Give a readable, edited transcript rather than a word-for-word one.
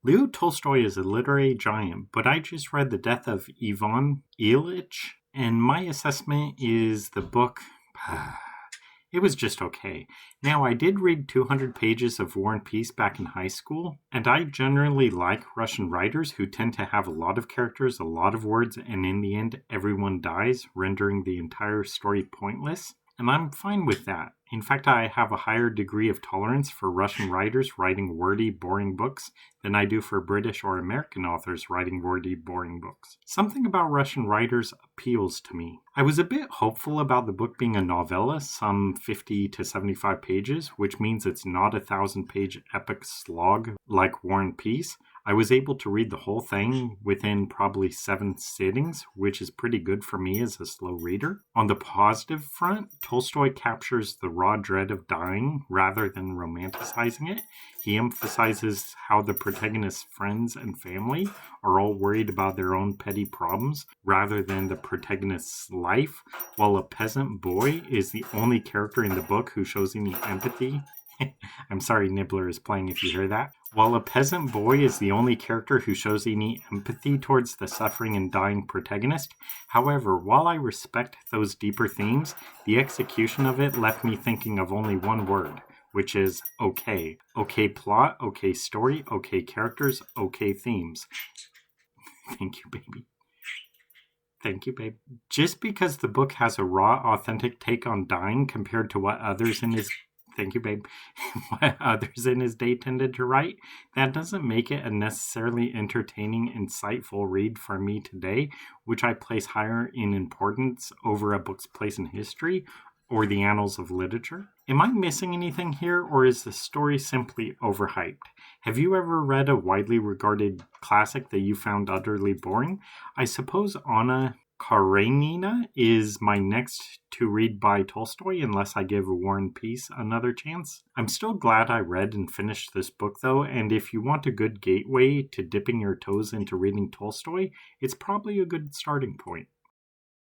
Leo Tolstoy is a literary giant, but I just read The Death of Ivan Ilych, and my assessment is the book. It was just okay. Now, I did read 200 pages of War and Peace back in high school, and I generally like Russian writers who tend to have a lot of characters, a lot of words, and in the end, everyone dies, rendering the entire story pointless. And I'm fine with that. In fact, I have a higher degree of tolerance for Russian writers writing wordy, boring books than I do for British or American authors writing wordy, boring books. Something about Russian writers appeals to me. I was a bit hopeful about the book being a novella, some 50 to 75 pages, which means it's not a 1,000-page epic slog like War and Peace. I was able to read the whole thing within probably 7 sittings, which is pretty good for me as a slow reader. On the positive front, Tolstoy captures the raw dread of dying rather than romanticizing it. He emphasizes how the protagonist's friends and family are all worried about their own petty problems rather than the protagonist's life, while a peasant boy is the only character in the book who shows any empathy. I'm sorry, Nibbler is playing if you hear that. While a peasant boy is the only character who shows any empathy towards the suffering and dying protagonist, however, while I respect those deeper themes, the execution of it left me thinking of only one word, which is okay. Okay plot, okay story, okay characters, okay themes. Thank you, baby. Thank you, babe. Just because the book has a raw, authentic take on dying compared to what others in his Thank you, babe. What others in his day tended to write, that doesn't make it a necessarily entertaining, insightful read for me today, which I place higher in importance over a book's place in history or the annals of literature. Am I missing anything here, or is the story simply overhyped? Have you ever read a widely regarded classic that you found utterly boring? I suppose Anna Karenina is my next to read by Tolstoy, unless I give War and Peace another chance. I'm still glad I read and finished this book, though, and if you want a good gateway to dipping your toes into reading Tolstoy, it's probably a good starting point.